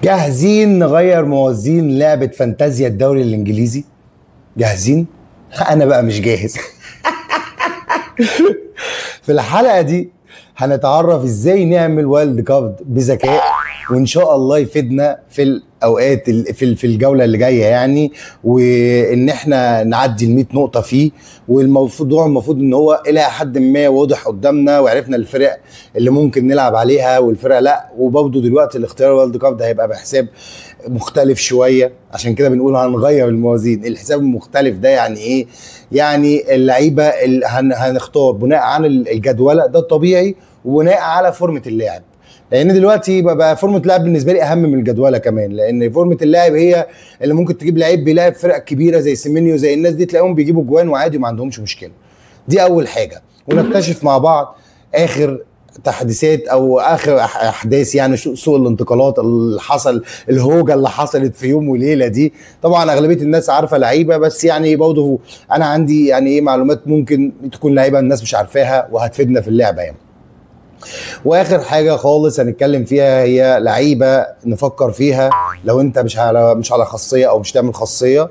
جاهزين نغير موازين لعبة فانتازيا الدوري الإنجليزي؟ جاهزين؟ أنا بقى مش جاهز. في الحلقة دي هنتعرف ازاي نعمل وايلد كارد بذكاء، وان شاء الله يفيدنا في الاوقات في الجوله اللي جايه يعني، وان احنا نعدي ال 100 نقطه فيه. المفروض ان هو الى حد ما واضح قدامنا، وعرفنا الفرق اللي ممكن نلعب عليها والفرق لا. وبرضه دلوقتي الاختيار الوايلد كارد هيبقى بحساب مختلف شويه، عشان كده بنقول هنغير الموازين. الحساب المختلف ده يعني ايه؟ يعني اللعيبه اللي هنختار بناء عن الجدوله ده الطبيعي، وبناء على فورمه اللاعب. لان دلوقتي بقى فورمه اللاعب بالنسبه لي اهم من الجدوله كمان، لان فورمه اللاعب هي اللي ممكن تجيب لعيب بيلاعب فرق كبيره زي سيمينيو زي الناس دي، تلاقيهم بيجيبوا جوان وعادي وما عندهمش مشكله. دي اول حاجه. ونكتشف مع بعض اخر تحديثات او اخر احداث، يعني سوق الانتقالات اللي حصل، الهوجه اللي حصلت في يوم وليله دي. طبعا اغلبيه الناس عارفه لعيبه، بس يعني برضه انا عندي يعني ايه معلومات ممكن تكون لعيبه الناس مش عارفاها وهتفيدنا في اللعبه يعني. واخر حاجه خالص هنتكلم فيها هي لعيبه نفكر فيها لو انت مش على خاصيه او مش تعمل خاصيه،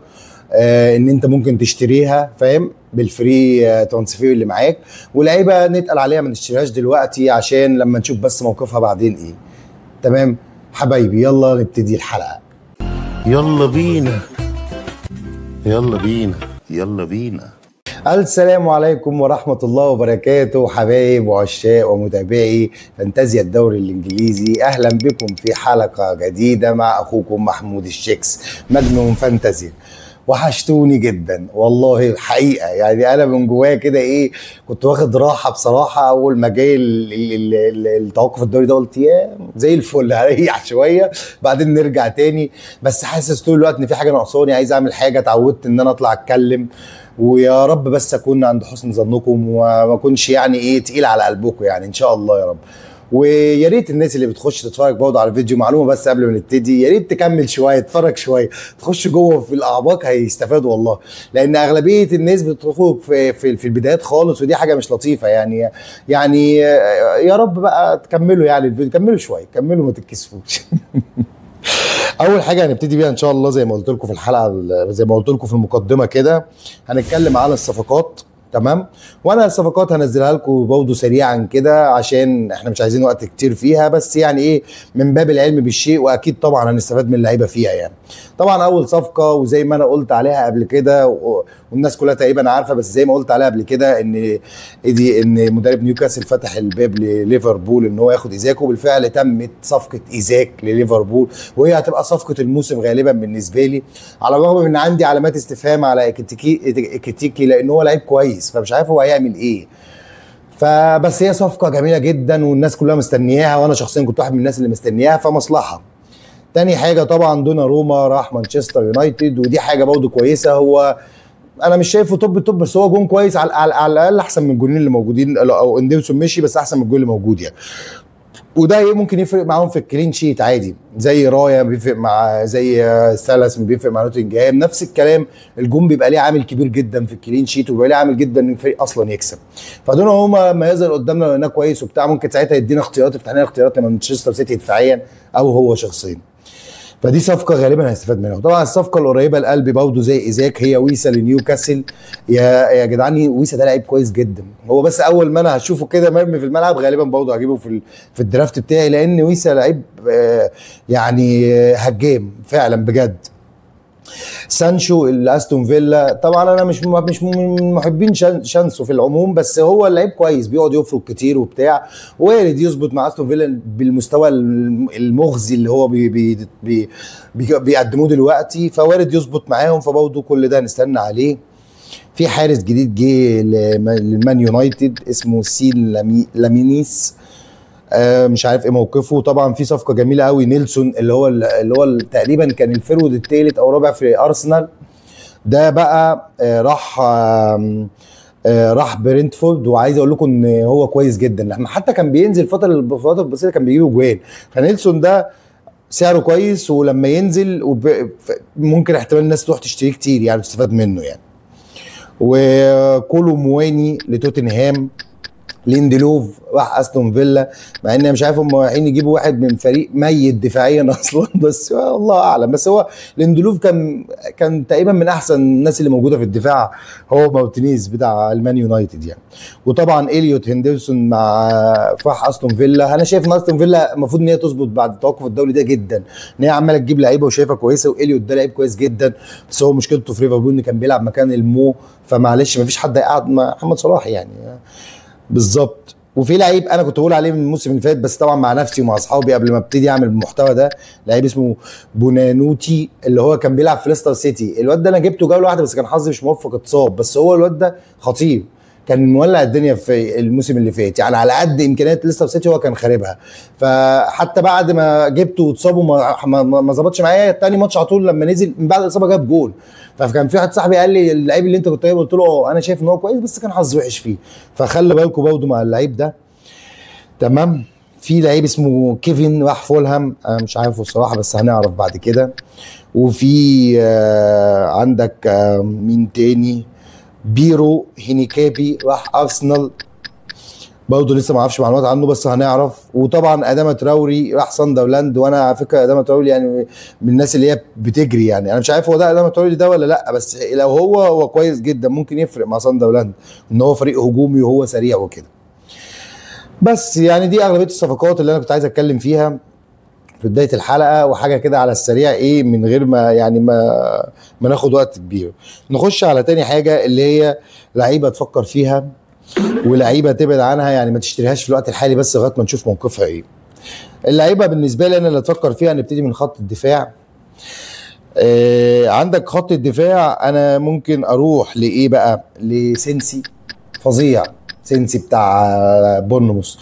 ان انت ممكن تشتريها، فاهم، بالفري ترانسفير اللي معاك. ولعيبه نتقل عليها ما نشتريهاش دلوقتي عشان لما نشوف بس موقفها بعدين ايه. تمام حبايبي، يلا نبتدي الحلقه. يلا بينا يلا بينا يلا بينا. السلام عليكم ورحمة الله وبركاته، حبايب وعشاق ومتابعي فانتازيا الدوري الإنجليزي. أهلا بكم في حلقة جديدة مع أخوكم محمود الشيكس مجنون فانتازيا. وحشتوني جدا والله الحقيقة، يعني أنا من جوايا كده إيه، كنت واخد راحة بصراحة. أول ما جاي التوقف الدوري ده قلت يا زي الفل هريح شوية بعدين نرجع تاني. بس حاسس طول الوقت إن في حاجة ناقصاني، عايز أعمل حاجة. اتعودت إن أنا أطلع أتكلم، ويا رب بس اكون عند حسن ظنكم وما اكونش يعني ايه تقيل على قلبكم يعني، ان شاء الله يا رب. ويا ريت الناس اللي بتخش تتفرج برضه على الفيديو، معلومه بس قبل ما نبتدي، يا ريت تكمل شويه، تتفرج شويه، تخش جوه في الاعماق هيستفادوا والله. لان اغلبيه الناس بتخرج في البدايات خالص، ودي حاجه مش لطيفه يعني يا رب بقى تكملوا يعني الفيديو، كملوا شويه، كملوا ما تتكسفوش. اول حاجه هنبتدي بيها ان شاء الله زي ما قلت لكم في الحلقه، زي ما قلت لكم في المقدمه كده، هنتكلم على الصفقات. تمام. وانا الصفقات هنزلها لكم برضه سريعا كده عشان احنا مش عايزين وقت كتير فيها، بس يعني ايه من باب العلم بالشيء، واكيد طبعا هنستفاد من اللعيبه فيها يعني. طبعا اول صفقه وزي ما انا قلت عليها قبل كده والناس كلها تقريبا عارفه، بس زي ما قلت عليها قبل كده ان مدرب نيوكاسل فتح الباب لليفربول ان هو ياخد ايزاك، وبالفعل تمت صفقه ايزاك لليفربول، وهي هتبقى صفقه الموسم غالبا بالنسبه لي، على الرغم من ان عندي علامات استفهام على اكيتيكي لان هو لعيب كويس، فمش عارف هو هيعمل ايه. فبس هي صفقه جميله جدا والناس كلها مستنياها، وانا شخصيا كنت واحد من الناس اللي مستنياها، فمصلحه. تاني حاجه طبعا دوناروما راح مانشستر يونايتد، ودي حاجه برضه كويسه. هو انا مش شايفه توب بس هو جون كويس، على الاقل احسن من الجونين اللي موجودين، او اندرسون مشي بس احسن من الجون اللي موجود يعني. وده ممكن يفرق معاهم في الكلين شيت عادي، زي رايا بيفرق مع، زي سالاس بيفرق مع نوتنجهام، نفس الكلام. الجون بيبقى ليه عامل كبير جدا في الكلين شيت، وبيبقى ليه عامل جدا ان الفريق اصلا يكسب. فدول هما ما يظهر قدامنا لانه كويس وبتاع، ممكن ساعتها يدينا اختيارات، يفتح لنا اختيارات لمانشستر سيتي دفاعيا او هو شخصيا. فدي صفقه غالبا هيستفاد منها. وطبعا الصفقه القريبه لقلبي برضه زي ايزاك هي ويسا لنيوكاسل. يا جدعان ويسا ده لعيب كويس جدا، هو بس اول ما انا هشوفه كده مرمي في الملعب غالبا برضه هجيبه في الدرافت بتاعي، لان ويسا لعيب يعني هجام فعلا بجد. سانشو الاستون فيلا، طبعا انا مش من محبين شانسو في العموم، بس هو اللعيب كويس بيقعد يفرق كتير وبتاع، وارد يظبط مع استون فيلا بالمستوى المغزي اللي هو بيقدموه دلوقتي، فوارد يظبط معاهم، فبرضه كل ده نستنى عليه. في حارس جديد جه للمان يونايتد اسمه سين لامينيس، مش عارف ايه موقفه. طبعا في صفقه جميله قوي نيلسون اللي هو تقريبا كان الفرود الثالث او الرابع في ارسنال، ده بقى راح برينتفورد، وعايز اقول لكم ان هو كويس جدا، لما حتى كان بينزل فتره البسيطه كان بيجيب جوان. فنيلسون ده سعره كويس، ولما ينزل ممكن احتمال الناس تروح تشتريه كتير يعني، تستفاد منه يعني. وكولو مواني لتوتنهام، ليندلوف راح استون فيلا، مع اني مش عارف هم رايحين يجيبوا واحد من فريق ميت دفاعيا اصلا، بس الله اعلم. بس هو ليندلوف كان تقريبا من احسن الناس اللي موجوده في الدفاع، هو مارتينيز بتاع المان يونايتد يعني. وطبعا اليوت هندرسون مع راح استون فيلا. انا شايف ان استون فيلا المفروض ان هي تظبط بعد التوقف الدولي ده جدا، ان هي عماله تجيب لعيبه وشايفها كويسه، واليوت ده لعيب كويس جدا، بس هو مشكلته في ليفربول ان كان بيلعب مكان المو، فمعلش مفيش حد هيقعد مع محمد صلاح يعني بالظبط. وفي لعيب انا كنت بقول عليه من الموسم اللي فات، بس طبعا مع نفسي ومع اصحابي قبل ما ابتدي اعمل المحتوى ده، لعيب اسمه بونانوتي اللي هو كان بيلعب في ليستر سيتي. الواد ده انا جبته جوله واحده بس كان حظي مش موفق، اتصاب، بس هو الواد ده خطير، كان مولع الدنيا في الموسم اللي فات يعني، على قد امكانيات ليستر سيتي هو كان خاربها. فحتى بعد ما جبته واتصاب ما ظبطش معايا، تاني ماتش على طول لما نزل من بعد الاصابه جاب جول. فكان في واحد صاحبي قال لي اللعيب اللي انت كنت جايبه، قلت له انا شايف ان هو كويس بس كان حظ وحش فيه، فخلي بالكم برضه مع اللعيب ده. تمام. في لعيب اسمه كيفن راح فولهام، انا مش عارفه الصراحه بس هنعرف بعد كده. وفي عندك مين تاني، بيرو هينيكابي راح ارسنال، برضه لسه ما اعرفش معلومات عنه بس هنعرف. وطبعا اداما تراوري راح ساندرلاند، وانا على فكره اداما تراوري يعني من الناس اللي هي بتجري يعني، انا مش عارف هو ده اداما تراوري ده ولا لا، بس لو هو كويس جدا ممكن يفرق مع ساندرلاند، ان هو فريق هجومي وهو سريع وكده. بس يعني دي اغلبيه الصفقات اللي انا كنت عايز اتكلم فيها في بدايه الحلقه، وحاجه كده على السريع ايه من غير ما يعني ما ناخد وقت كبير. نخش على تاني حاجه اللي هي لعيبه تفكر فيها ولعيبه تبعد عنها، يعني ما تشتريهاش في الوقت الحالي بس لغايه ما نشوف موقفها ايه. اللعيبه بالنسبه لي انا اللي اتفكر فيها، نبتدي من خط الدفاع. عندك خط الدفاع انا ممكن اروح لايه بقى، لسينسي فظيع، سينسي بتاع بورنموث.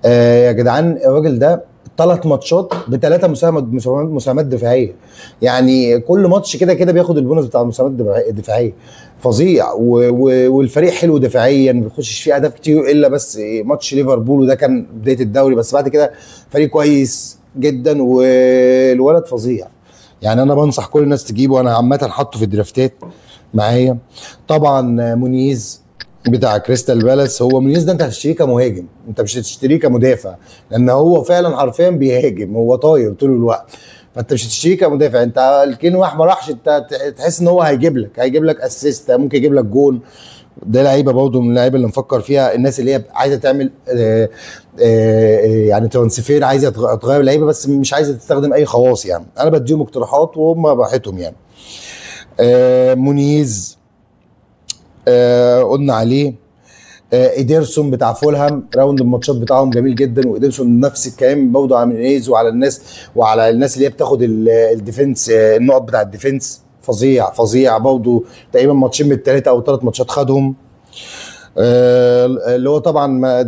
يا جدعان الراجل ده 3 ماتشات ب3 مساهمات دفاعيه، يعني كل ماتش كده كده بياخد البونص بتاع المساهمات الدفاعيه، فظيع. والفريق حلو دفاعيا، ما بيخشش فيه اهداف كتير الا بس ماتش ليفربول وده كان بدايه الدوري، بس بعد كده فريق كويس جدا والولد فظيع يعني. انا بنصح كل الناس تجيبه، انا عامه حاطه في الدرافتات معايا. طبعا مونيز بتاع كريستال بالاس، هو مونيز ده انت هتشتريه كمهاجم، انت مش هتشتريه كمدافع، لان هو فعلا حرفيا بيهاجم، هو طاير طول الوقت، فانت مش هتشتريه كمدافع. انت الكين واحد ما راحش، انت تحس ان هو هيجيب لك اسيست، ممكن يجيب لك جول. ده لعيبه برضه من اللعيبه اللي نفكر فيها، الناس اللي هي عايزه تعمل يعني ترانسفير، عايزه تغير لعيبه بس مش عايزه تستخدم اي خواص يعني. انا بديهم اقتراحات وهم براحتهم يعني. مونيز قلنا عليه. ايدرسون بتاع فولهام، راوند الماتشات بتاعهم جميل جدا، وايدرسون نفس الكلام برضه على مينيز وعلى الناس اللي هي بتاخد الديفنس، النقط بتاع الديفنس، فظيع برضه، تقريبا ماتشين من ال3 او 3 ماتشات خدهم. اللي هو طبعا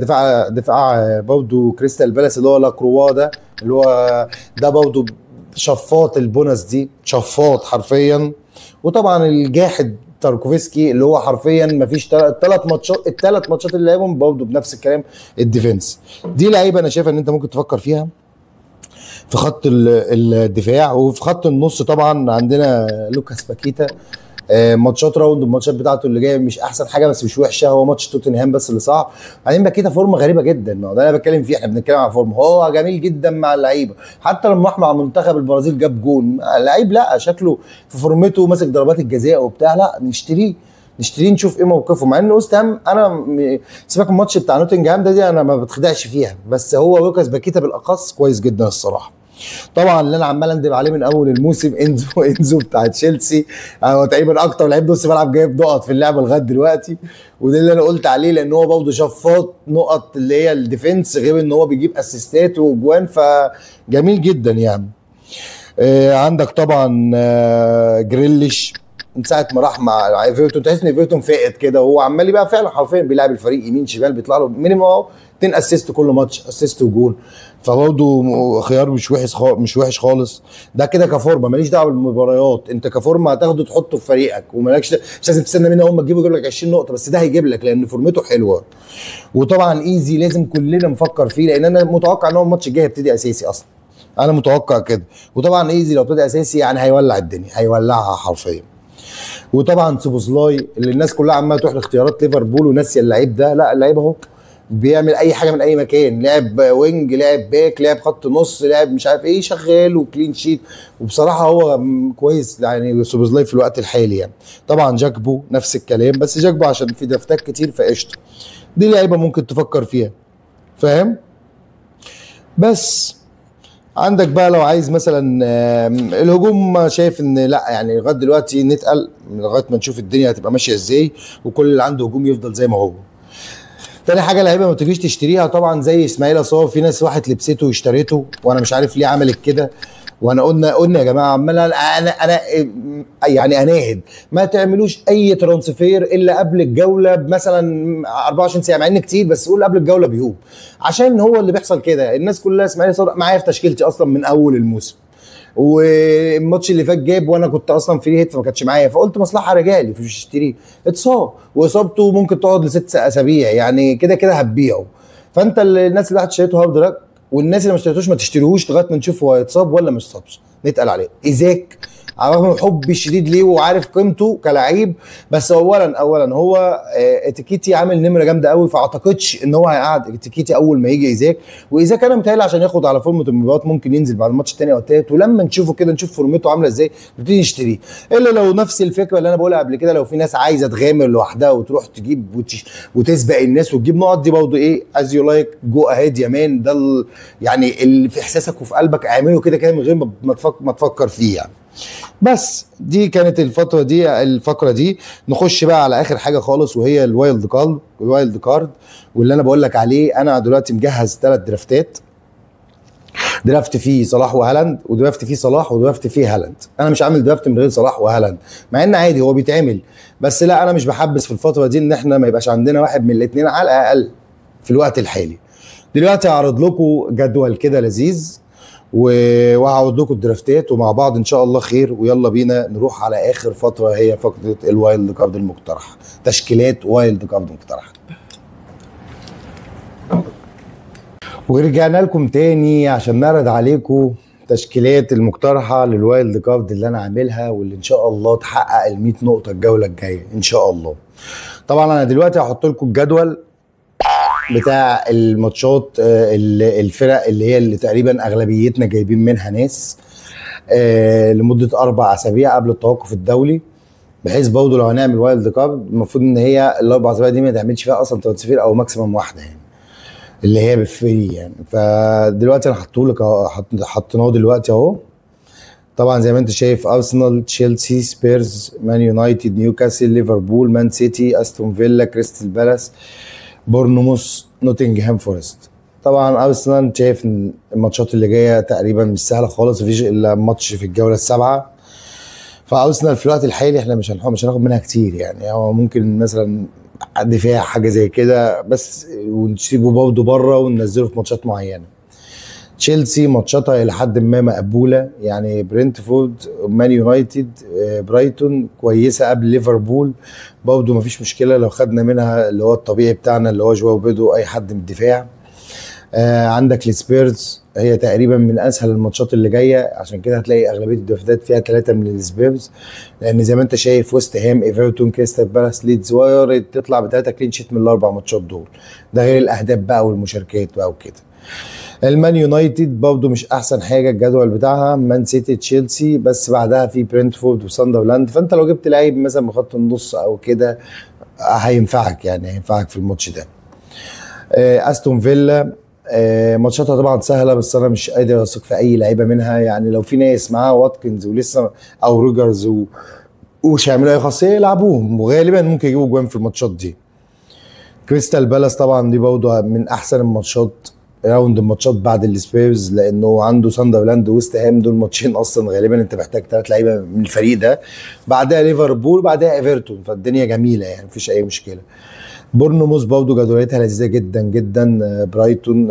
دفاع برضه كريستال بالاس اللي هو لاكروا ده، اللي هو ده برضه شفاط البونص دي، شفاط حرفيا. وطبعا الجاحد تاركوفسكي اللي هو حرفيا ما فيش الثلاث ماتشات اللي لعبهم برضه بنفس الكلام الديفنس. دي لعيبه انا شايفه ان انت ممكن تفكر فيها في خط الدفاع. وفي خط النص طبعا عندنا لوكاس باكيتا، ماتشات راوند الماتشات بتاعته اللي جايه مش احسن حاجه بس مش وحشه، هو ماتش توتنهام بس اللي صعب. بعدين باكيتا فورمه غريبه جدا، ده انا بتكلم فيه، احنا بنتكلم عن فورمه، هو جميل جدا مع اللعيبه، حتى لما راح مع منتخب البرازيل جاب جون، اللعيب لا شكله في فورمته ماسك ضربات الجزاء وبتاع، لا نشتريه نشوف ايه موقفه. مع ان وست هام انا سيبك من الماتش بتاع نوتنجهام دي انا ما بتخدعش فيها، بس هو لوكاس باكيتا بالاخص كويس جدا الصراحه. طبعا اللي انا عمال اندب عليه من اول الموسم انزو بتاع تشيلسي، هو تقريبا اكتر لعيب نص ملعب جايب نقط في اللعبه لغايه دلوقتي، وده اللي انا قلت عليه، لان هو برضه شفاط نقط اللي هي الديفنس، غير ان هو بيجيب اسيستات وجوان، فجميل جدا يعني. عندك طبعا جريليش من ساعه ما راح مع ايفرتون، تحس ان ايفرتون فائت كده، وهو عمال يبقى فعلا حرفيا بيلعب الفريق يمين شمال، بيطلع له مينيمم 2 اسيست كل ماتش، اسيست وجول، فبرضه خيار مش وحش خالص. ده كده كفورمه، ماليش دعوه بالمباريات، انت كفورمه هتاخده تحطه في فريقك، ومالكش مش لازم تستنى منه هم تجيبه يجيب لك 20 نقطه، بس ده هيجيب لك لان فورمته حلوه. وطبعا ايزي لازم كلنا نفكر فيه، لان انا متوقع ان هو الماتش الجاي هيبتدي اساسي اصلا، انا متوقع كده. وطبعا ايزي لو ابتدى اساسي يعني هيولع الدنيا، هيولعها حرفيا. وطبعا سوبوسلاي اللي الناس كلها عماله تروح لاختيارات ليفربول وناسيه اللعيب ده، لا اللعيب اهو بيعمل اي حاجه من اي مكان، لعب وينج، لعب باك، لعب خط نص، لعب مش عارف ايه، شغال وكلين شيت. وبصراحه هو كويس يعني سوبوزلاي في الوقت الحالي يعني. طبعا جاكبو نفس الكلام، بس جاكبو عشان في درافتات كتير فقشطه. دي لعيبه ممكن تفكر فيها، فاهم؟ بس عندك بقى لو عايز مثلا الهجوم، شايف ان لا يعني لغايه دلوقتي نتقل لغايه ما نشوف الدنيا هتبقى ماشيه ازاي، وكل اللي عنده هجوم يفضل زي ما هو. تاني حاجه لعيبه ما تجيش تشتريها طبعا زي اسماعيل صار، في ناس راحت لبسته واشتريته وانا مش عارف ليه عملت كده. وانا قلنا يا جماعه عمال انا يعني اناهد ما تعملوش اي ترانسفير الا قبل الجوله مثلا 24 ساعه، مع ان كتير بس قول قبل الجوله بيوم، عشان هو اللي بيحصل كده. الناس كلها اسماعيل صار معايا في تشكيلتي اصلا من اول الموسم، والماتش اللي فات جاب وانا كنت اصلا فري هيت فما كانتش معايا، فقلت مصلحه رجالي مش اشتريه. اتصاب واصابته ممكن تقعد لست اسابيع يعني، كده كده هتبيعه. فانت الناس اللي اشتريته هارد راك، والناس اللي ما اشتريتوش ما تشتريهوش لغايه ما نشوف هو هيتصاب ولا مش اتصابش، نتقل عليه. ايزاك على الرغم من حبي الشديد ليه وعارف قيمته كلاعب، بس اولا هو اتيكيتي عامل نمره جامده قوي، فاعتقدش ان هو هيقعد اتيكيتي اول ما يجي ايزاك. وايزاك انا متهيألي عشان ياخد على فورمه المباريات ممكن ينزل بعد الماتش الثاني او الثالث، ولما نشوفه كده نشوف فورمته عامله ازاي نبتدي نشتريه. الا لو نفس الفكره اللي انا بقولها قبل كده، لو في ناس عايزه تغامر لوحدها وتروح تجيب وتسبق الناس وتجيب نقط، دي برضه ايه از يو لايك جو اهيد يا مان. ده يعني اللي في احساسك وفي قلبك اعمله كده كده من غير ما تفكر فيه يعني. بس دي كانت الفقره دي. نخش بقى على اخر حاجه خالص وهي الوايلد كارد. واللي انا بقول لك عليه، انا دلوقتي مجهز 3 درافتات. درافت فيه صلاح وهالاند، ودرافت فيه صلاح، ودرافت فيه هالاند. انا مش عامل درافت من غير صلاح وهالاند، مع ان عادي هو بيتعمل، بس لا انا مش بحبس في الفتره دي ان احنا ما يبقاش عندنا واحد من الاثنين على الاقل في الوقت الحالي. دلوقتي هعرض لكم جدول كده لذيذ وهعرض لكم الدرافتات ومع بعض ان شاء الله خير. ويلا بينا نروح على اخر فتره، هي فقره الوايلد كارد المقترحه، تشكيلات وايلد كارد مقترحه. ورجعنا لكم تاني عشان نعرض عليكم تشكيلات المقترحه للوايلد كارد اللي انا عاملها، واللي ان شاء الله تحقق ال 100 نقطه الجوله الجايه ان شاء الله. طبعا انا دلوقتي هحط لكم الجدول بتاع الماتشات، الفرق اللي تقريبا اغلبيتنا جايبين منها ناس لمده 4 اسابيع قبل التوقف الدولي، بحيث برضه لو هنعمل وايلد كارد المفروض ان هي ال4 اسابيع دي ما تعملش فيها اصلا ترانسفير او ماكسيمم واحده يعني، اللي هي بالفري يعني. فدلوقتي انا حطيناه دلوقتي اهو. طبعا زي ما انت شايف ارسنال، تشيلسي، سبيرز، مان يونايتد، نيوكاسل، ليفربول، مان سيتي، استون فيلا، كريستال بالاس، بورنموث، نوتنجهام فورست. طبعا ارسنال شايف ان الماتشات اللي جايه تقريبا مش سهله خالص، مفيش الا ماتش في الجوله ال7. فارسنال في الوقت الحالي احنا مش هناخد منها كتير يعني، هو ممكن مثلا دفاع حاجه زي كده بس، ونسيبه برضه بره وننزله في ماتشات معينه. تشيلسي ماتشاتها الى حد ما مقبوله يعني، برنتفورد، مان يونايتد، برايتون كويسه قبل ليفربول برضه مفيش مشكله لو خدنا منها اللي هو الطبيعي بتاعنا اللي هو جواو بيدو اي حد من الدفاع. عندك السبيرز هي تقريبا من اسهل الماتشات اللي جايه، عشان كده هتلاقي اغلبيه الدفاتات فيها 3 من السبيرز، لان زي ما انت شايف ويست هام، ايفرتون، كريستال بالاس، ليدز، وارد تطلع ب3 كلين شيت من ال4 ماتشات دول، ده غير الاهداف بقى والمشاركات بقى وكده. المان يونايتد برضه مش احسن حاجه الجدول بتاعها، مان سيتي، تشيلسي، بس بعدها في برنتفورد وساندرلاند. فانت لو جبت لعيب مثلا من خط النص او كده هينفعك يعني، هينفعك في الماتش ده. استون فيلا ماتشاتها طبعا سهله، بس انا مش قادر اثق في اي لعيبه منها يعني. لو في ناس معاها واتكنز ولسه او روجرز ومش هيعملوا اي خاصيه يلعبوهم، وغالبا ممكن يجيبوا جوان في الماتشات دي. كريستال بالاس طبعا دي برضه من احسن الماتشات، راوند الماتشات بعد السبيرز، لانه عنده ساندرلاند وويست هام، دول ماتشين اصلا غالبا انت محتاج 3 لعيبه من الفريق ده، بعدها ليفربول، بعدها ايفرتون، فالدنيا جميله يعني مفيش اي مشكله. بورنموث برضه جدولتها لذيذه جدا جدا، برايتون،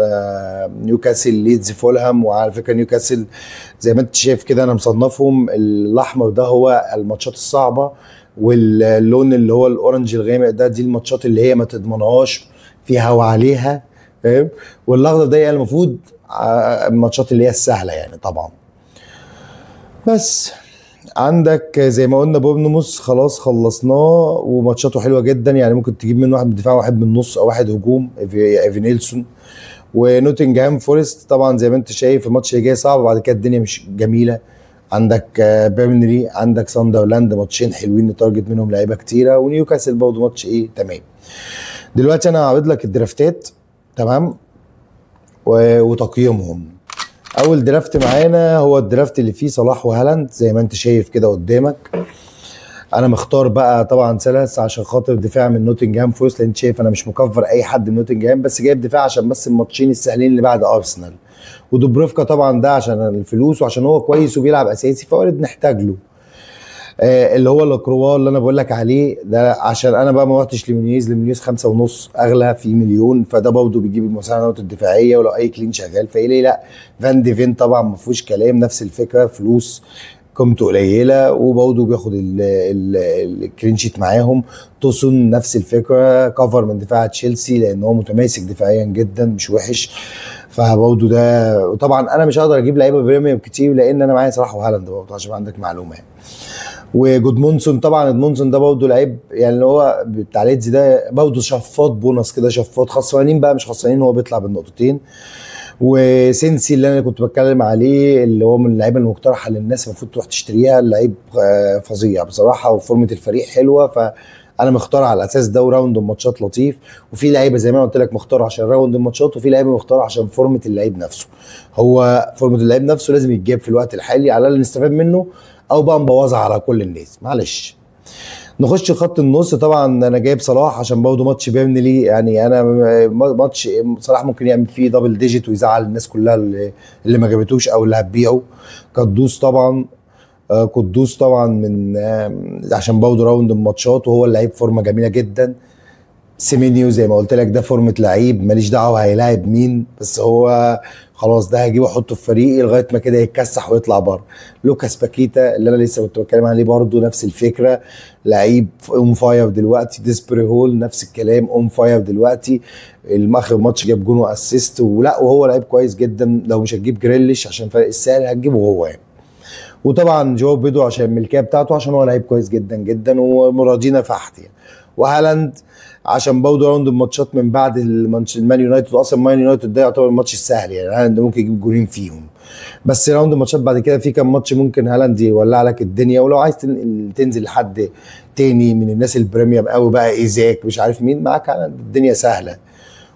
نيوكاسل، ليدز، فولهام. وعلى فكره نيوكاسل زي ما انت شايف كده انا مصنفهم، الاحمر ده هو الماتشات الصعبه، واللون اللي هو الاورنج الغامق ده دي الماتشات اللي هي ما تضمنهاش فيها وعليها، فاهم؟ والاخضر ده المفروض الماتشات اللي هي السهله يعني طبعا. بس عندك زي ما قلنا بورنموث خلاص خلصناه وماتشاته حلوه جدا، يعني ممكن تجيب منه واحد من الدفاع واحد من النص او واحد هجوم، ايفي. ونوتنجهام فورست طبعا زي ما انت شايف الماتش اللي جاي صعب، وبعد كده الدنيا مش جميله. عندك بيرنلي، عندك ساندرلاند، ماتشين حلوين نتارجت منهم لعيبه كتيره، ونيوكاسل برضه ماتش ايه تمام. دلوقتي انا هعرض لك الدرافتات تمام وتقييمهم. اول درافت معانا هو الدرافت اللي فيه صلاح وهالاند زي ما انت شايف كده قدامك. انا مختار بقى طبعا سلس عشان خاطر دفاع من نوتنجهام فورست، لان انت شايف انا مش مكفر اي حد من نوتنجهام، بس جايب دفاع عشان بس الماتشين السهلين اللي بعد ارسنال. ودوبروفكا طبعا ده عشان الفلوس وعشان هو كويس وبيلعب اساسي فوارد نحتاج له. اللي هو لاكروا اللي انا بقول لك عليه ده، عشان انا بقى ما رحتش لمنيوز 5.5 اغلى في مليون، فده برضه بيجيب المساعدات الدفاعيه ولو اي كلين شغال فايه ليه لا. فان ديفين طبعا ما فيهوش كلام، نفس الفكره، فلوس قيمته قليله وبرضه بياخد الكلين شيت معاهم. توسون نفس الفكره، كفر من دفاع تشيلسي لان هو متماسك دفاعيا جدا مش وحش، فبرضه ده. وطبعا انا مش هقدر اجيب لعيبه بريميوم كتير لان انا معايا صلاح وهالاند برضه عشان عندك معلومه يعني. وجودمونسون طبعا ادمونسون ده برضه لعيب يعني اللي هو بتاع ليدز ده برضه شفاط بونص كده، شفاط خسرانين بقى مش خسرانين هو بيطلع بالنقطتين. وسينسي اللي انا كنت بتكلم عليه اللي هو من اللعيبه المقترحه للناس المفروض تروح تشتريها، اللعيب فظيع بصراحه وفورمه الفريق حلوه، فانا مختار على الاساس ده، وراوند الماتشات لطيف. وفي لعيبه زي ما انا قلت لك مختار عشان راوند الماتشات، وفي لعيبه مختار عشان فورمه اللعيب نفسه. هو فورمه اللعيب نفسه لازم يتجاب في الوقت الحالي على الاقل نستفاد منه، او بقى نبوظها على كل الناس معلش. نخش خط النص، طبعا انا جايب صلاح عشان برضه ماتش بيرنلي، يعني انا ماتش صلاح ممكن يعمل فيه دبل ديجيت ويزعل الناس كلها اللي ما جابتوش او اللي هتبيعه. قدوس طبعا من عشان برضه راوند الماتشات وهو اللعيب فورمه جميله جدا. سيمينيو زي ما قلت لك ده فورمه لعيب ماليش دعوه هيلاعب مين، بس هو خلاص ده هجيبه احطه في فريقي لغايه ما كده يتكسح ويطلع بره. لوكاس باكيتا اللي انا لسه كنت بتكلم عليه برضه نفس الفكره، لعيب اون فاير دلوقتي. ديسبري هول نفس الكلام اون فاير دلوقتي، اخر ماتش جاب جون واسيست وهو لعيب كويس جدا. لو مش هتجيب جريليش عشان فرق السعر هتجيبه هو يعني. وطبعا جو بيدو عشان الملكيه بتاعته عشان هو لعيب كويس جدا جدا ومراضينا فحت يعني. وهالاند عشان برضه راوند الماتشات من بعد المان يونايتد، اصلا مان يونايتد ده يعتبر الماتش السهل يعني هالاند ممكن يجيب جولين فيهم، بس راوند الماتشات بعد كده في كام ماتش ممكن هالاند يولع لك الدنيا. ولو عايز تنزل لحد تاني من الناس البريميوم قوي بقى ايزاك مش عارف مين معاك هالاند الدنيا سهله.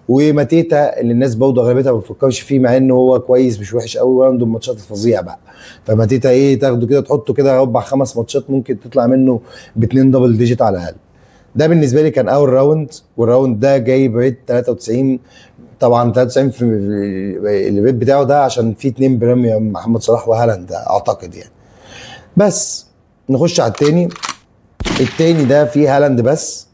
وماتيتا اللي الناس برضه اغلبيتها ما بتفكرش فيه مع انه هو كويس مش وحش قوي وعنده الماتشات الفظيعه بقى. فماتيتا تاخده كده تحطه كده 4-5 ماتشات ممكن تطلع منه باتنين دبل ديجيت على الاقل. ده بالنسبه لي كان اول راوند، والراوند ده جايب ريت 93. طبعا 93 في الريت بتاعه ده عشان في 2 بريميوم محمد صلاح وهالاند اعتقد يعني. بس نخش على التاني ده فيه هالاند بس.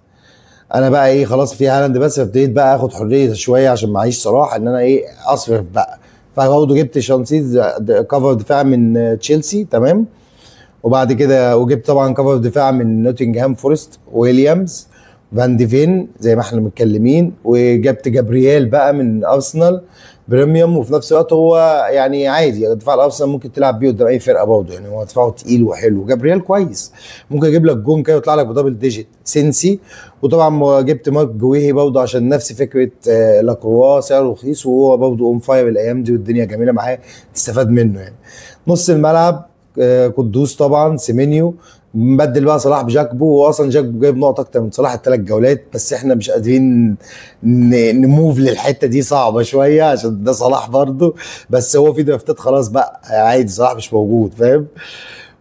انا بقى خلاص في هالاند بس، فابتديت بقى اخد حريه شويه عشان معيش صلاح ان انا اصرف بقى. فبرضه جبت شانسيز كفر دفاع من تشيلسي تمام، وبعد كده وجبت طبعا كفر دفاع من نوتنجهام فورست ويليامز فان ديفين زي ما احنا متكلمين، وجبت جابرييل بقى من ارسنال بريميوم. وفي نفس الوقت هو يعني عادي دفاع الارسنال ممكن تلعب بيه قدام اي فرقه برضه يعني، هو دفاعه تقيل وحلو. جابرييل كويس ممكن يجيب لك جون كده ويطلع لك بدبل ديجيت. سينسي، وطبعا جبت مارك جويهي برضه عشان نفس فكره لاكروا سعره رخيص وهو برضه اون فاير الايام دي والدنيا جميله معاه تستفاد منه يعني. نص الملعب قدوس طبعا، سيمينيو، مبدل بقى صلاح بجاكبو، هو اصلا جاكبو جايب نقط اكتر من صلاح ال3 جولات، بس احنا مش قادرين نموف للحته دي صعبه شويه عشان ده صلاح برضه، بس هو في درافتات خلاص بقى عادي صلاح مش موجود فاهم.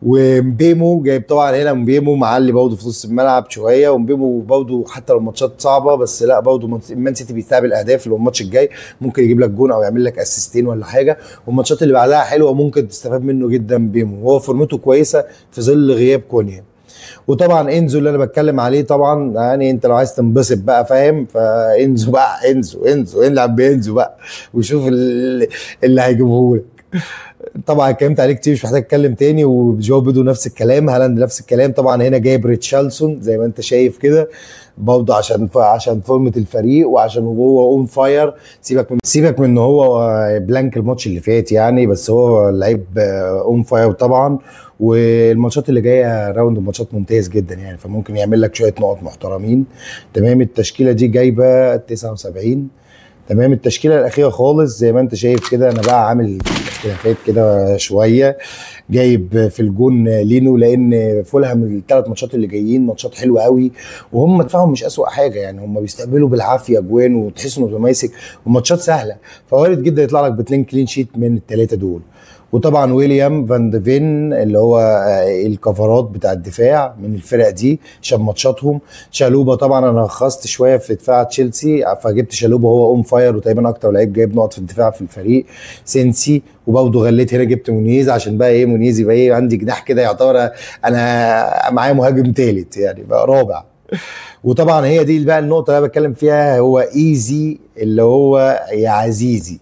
ومبيمو جايب طبعا هنا مبيمو معلي برضه في نص الملعب شويه، ومبيمو برضه حتى لو الماتشات صعبه بس لا برضه مان سيتي بيستقبل اهداف، لو الماتش الجاي ممكن يجيب لك جون او يعمل لك اسيستين ولا حاجه، والماتشات اللي بعدها حلوه ممكن تستفاد منه جدا. مبيمو هو فورمته كويسه في ظل غياب كونيا. وطبعا انزو اللي انا بتكلم عليه طبعا يعني انت لو عايز تنبسط بقى فاهم، فانزو بقى انزو العب بانزو بقى وشوف اللي هيجيبه لك. طبعا اتكلمت عليه كتير مش محتاج اتكلم تاني. وجو بيدو نفس الكلام، هالاند نفس الكلام. طبعا هنا جايب ريتشارلسون زي ما انت شايف كده برضه عشان فورمه الفريق وعشان هو اون فاير. سيبك من ان هو بلانك الماتش اللي فات يعني، بس هو لعيب اون فاير طبعا. والماتشات اللي جايه راوند ماتشات ممتاز جدا يعني، فممكن يعمل لك شويه نقط محترمين. تمام. التشكيله دي جايبه 79. تمام. التشكيله الاخيره خالص زي ما انت شايف كده، انا بقى عامل اختلافات كده شويه. جايب في الجون لينو، لان فولهام الثلاث ماتشات اللي جايين ماتشات حلوه قوي، وهم دفاعهم مش اسوأ حاجه يعني، هم بيستقبلوا بالعافيه اجوان وتحس انه متماسك وماتشات سهله، فوارد جدا يطلع لك باتنين كلين شيت من الثلاثه دول. وطبعا ويليام فان ديفين اللي هو الكفرات بتاع الدفاع من الفرق دي عشان ماتشاتهم. شالوبا طبعا انا رخصت شويه في دفاع تشيلسي، فجبت شالوبا هو اون فاير وتقريبا اكتر لعيب جايب نقط في الدفاع في الفريق. سينسي. وبرضه غليت هنا جبت مونيز عشان بقى ايه، مونيز يبقى ايه عندي جناح كده يعتبر انا معايا مهاجم ثالث يعني بقى رابع. وطبعا هي دي بقى النقطه اللي انا بتكلم فيها، هو ايزي اللي هو يا عزيزي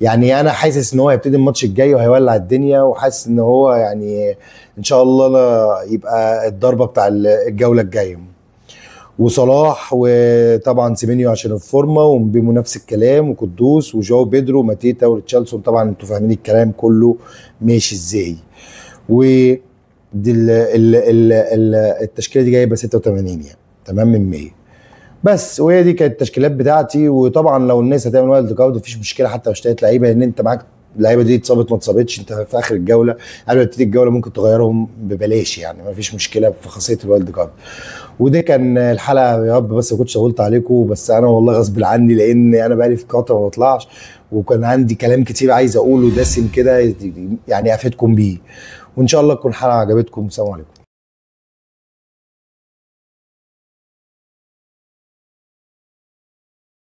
يعني انا حاسس ان هو هيبتدي الماتش الجاي وهيولع الدنيا، وحاسس ان هو يعني ان شاء الله يبقى الضربه بتاع الجوله الجايه. وصلاح وطبعا سيمينيو عشان الفورمه، ومبيمو نفس الكلام، وقدوس وجاو بيدرو وماتيتا وريتشارلسون. طبعا انتوا فاهمين الكلام كله ماشي ازاي. و دي التشكيله دي جايبه 86 يعني، تمام من 100 بس. وهي دي كانت التشكيلات بتاعتي. وطبعا لو الناس هتعمل وايلد كارد مفيش مشكله حتى لو اشتريت لعيبه، لان انت معاك اللعيبه دي اتصابت ما اتصابتش، انت في اخر الجوله قبل ما تبتدي الجوله ممكن تغيرهم ببلاش يعني، مفيش مشكله في خاصيه الوايلد كارد. وده كان الحلقه، يا رب بس ما كنتش طولت عليكم، بس انا والله غصب عني لان انا بقالي في فتره ما بطلعش، وكان عندي كلام كتير عايز اقوله دسم كده يعني افيدكم بيه. وان شاء الله تكون الحلقه عجبتكم. السلام عليكم.